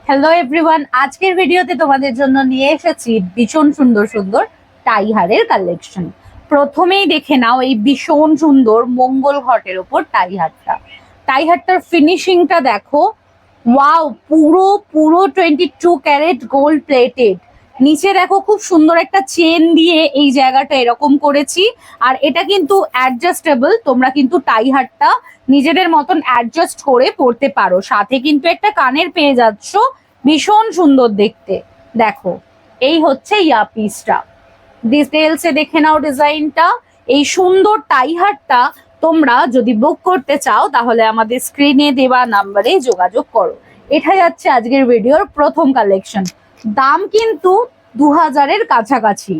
Hello everyone, আজকের ভিডিওতে তোমাদের জন্য নিয়ে এসেছি ভীষণ সুন্দর সুন্দর টাই হারের কালেকশন। প্রথমেই দেখে নাও এই ভীষণ সুন্দর মঙ্গল ঘটের ওপর টাই হারটার ফিনিশিংটা দেখো। ওয়াও, পুরো পুরো 22 ক্যারেট গোল্ড প্লেটেড। নিচে দেখো খুব সুন্দর একটা চেন দিয়ে এই জায়গাটা এরকম করেছি। আর এটা কিন্তু অ্যাডজাস্টেবল, তোমরা কিন্তু টাই হারটা নিজেদের মতন অ্যাডজাস্ট করে পড়তে পারো। সাথে কিন্তু একটা কানের পেয়ে যাচ্ছ, ভীষণ সুন্দর দেখতে। দেখো, এই হচ্ছে ইয়ারপিসটা। ডিটেলসে দেখে নাও ডিজাইনটা। এই সুন্দর টাই হারটা তোমরা যদি বুক করতে চাও তাহলে আমাদের স্ক্রিনে দেওয়া নাম্বারে যোগাযোগ করো। এটা যাচ্ছে আজকের ভিডিওর প্রথম কালেকশন। দাম কিন্তু 2000-এর কাছাকাছি।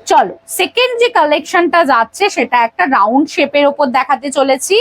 চলো, সেকেন্ড যে কালেকশনটা যাচ্ছে সেটা একটা রাউন্ড শেপের ওপর দেখাতে চলেছি।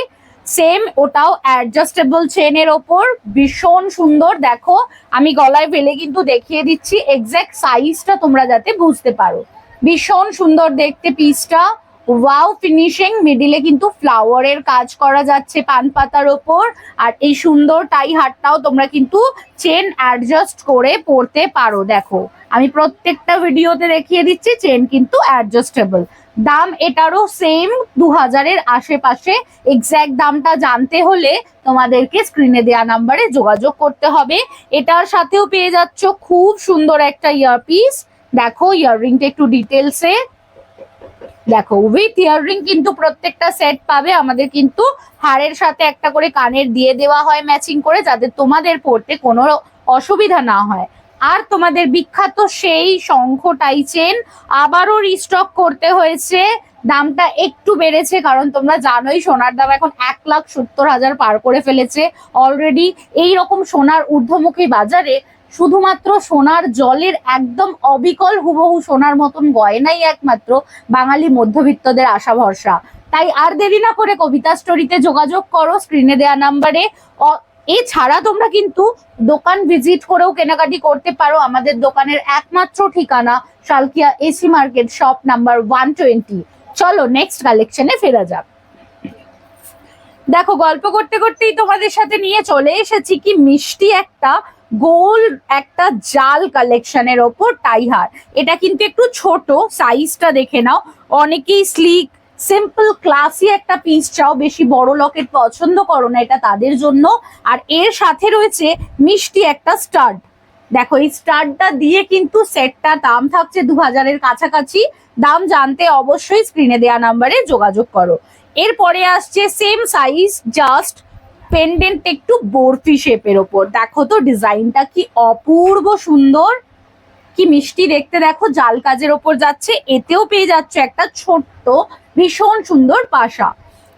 সেম, ওটাও অ্যাডজাস্টেবল চেনের ওপর, ভীষণ সুন্দর। দেখো, আমি গলায় ফেলে কিন্তু দেখিয়ে দিচ্ছি এক্সাক্ট সাইজটা তোমরা যাতে বুঝতে পারো। ভীষণ সুন্দর দেখতে পিসটা। ওয়াও ফিনিশিং, মিডিলে কিন্তু ফ্লাওয়ারের কাজ করা যাচ্ছে পান পাতার ওপর। আর এই সুন্দর টাই হারটাও তোমরা কিন্তু চেন অ্যাডজাস্ট করে পরতে পারো। দেখো, আমি প্রত্যেকটা ভিডিওতে দেখিয়ে দিচ্ছি চেন কিন্তু অ্যাডজাস্টেবল। দাম এটারও সেম 2000-এর আশেপাশে। এক্স্যাক্ট দামটা জানতে হলে তোমাদেরকে স্ক্রিনে দেওয়া নাম্বারে যোগাযোগ করতে হবে। এটার সাথেও পেয়ে যাচ্ছ খুব সুন্দর একটা ইয়ারপিস। দেখো, ইয়াররিংটা একটু ডিটেলসে দেখো। উইথ ইয়াররিং কিন্তু প্রত্যেকটা সেট পাবে। আমাদের কিন্তু হারের সাথে একটা করে কানের দিয়ে দেওয়া হয় ম্যাচিং করে, যাতে তোমাদের পড়তে কোনো অসুবিধা না হয়। আর তোমাদের বিখ্যাত সেই শঙ্খ টাই চেন আবারও রিস্টক করতে হয়েছে। দামটা একটু বেড়েছে, কারণ তোমরা জানোই সোনার দাম এখন 1,70,000 পার করে ফেলেছে অলরেডি। এইরকম সোনার ঊর্ধ্বমুখী বাজারে শুধুমাত্র সোনার জলের একদম অবিকল হুবহু সোনার মতন গয়নাই একমাত্র বাঙালি মধ্যবিত্তদের আশা ভরসা। তাই আর দেরি না করে কবিতা স্টোরিতে যোগাযোগ করো স্ক্রিনে দেওয়া নাম্বারে। এছাড়া তোমরা কিন্তু দোকান ভিজিট করেও কেনাকাটি করতে পারো। আমাদের দোকানের একমাত্র ঠিকানা Salkia AC market, shop number 120। চলো নেক্সট কালেকশনে ফেরা যাক। দেখো, গল্প করতে করতেই তোমাদের সাথে নিয়ে চলে এসেছি কি মিষ্টি একটা গোল একটা জাল কালেকশনের ওপর টাই হার। এটা কিন্তু একটু ছোট, সাইজটা দেখে নাও। অনেকেই স্লিক সিম্পল ক্লাসি একটা পিস চাও, বেশি বড় লকেট পছন্দ করো না, এটা তাদের জন্য। আর এর সাথে রয়েছে মিষ্টি একটা স্টাড। দেখো, এই স্টারটা দিয়ে কিন্তু সেটটার দাম থাকছে 2000-এর কাছাকাছি। দাম জানতে অবশ্যই স্ক্রিনে দেওয়া নাম্বারে যোগাযোগ করো। এরপরে আসছে সেম সাইজ, জাস্ট পেন্ডেন্ট একটু বরফি শেপের ওপর। দেখো তো ডিজাইনটা কি অপূর্ব সুন্দর, কি মিষ্টি দেখতে। দেখো, জাল কাজের ওপর যাচ্ছে। এতেও পেয়ে যাচ্ছে একটা ছোট্ট ভীষণ সুন্দর পাশা।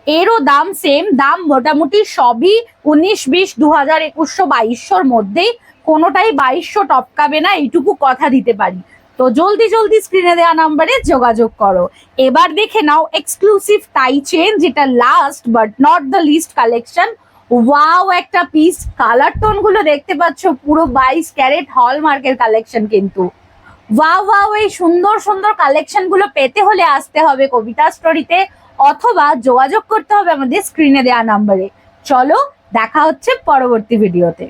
এরও দাম সেম। দাম মোটামুটি সবই 19, 20, 2000, 2100, 2200-র মধ্যেই। কোনোটাই 2200 টপকাবে না, এইটুকু কথা দিতে পারি। তো জলদি জলদি স্ক্রিনে দেওয়া নাম্বারে যোগাযোগ করো। এবার দেখে নাও এক্সক্লুসিভ টাই চেন, যেটা last but not the least collection. Wow একটা পিস। কালার টোন গুলো দেখতে পাচ্ছ, পুরো 22 ক্যারেট হলমার্কের কালেকশন কিন্তু। ওয়াও ওয়াও, এই সুন্দর সুন্দর কালেকশন গুলো পেতে হলে আসতে হবে কবিতা স্টোরিতে, অথবা যোগাযোগ করতে হবে আমাদের স্ক্রিনে দেওয়া নাম্বারে। চলো, দেখা হচ্ছে পরবর্তী ভিডিওতে।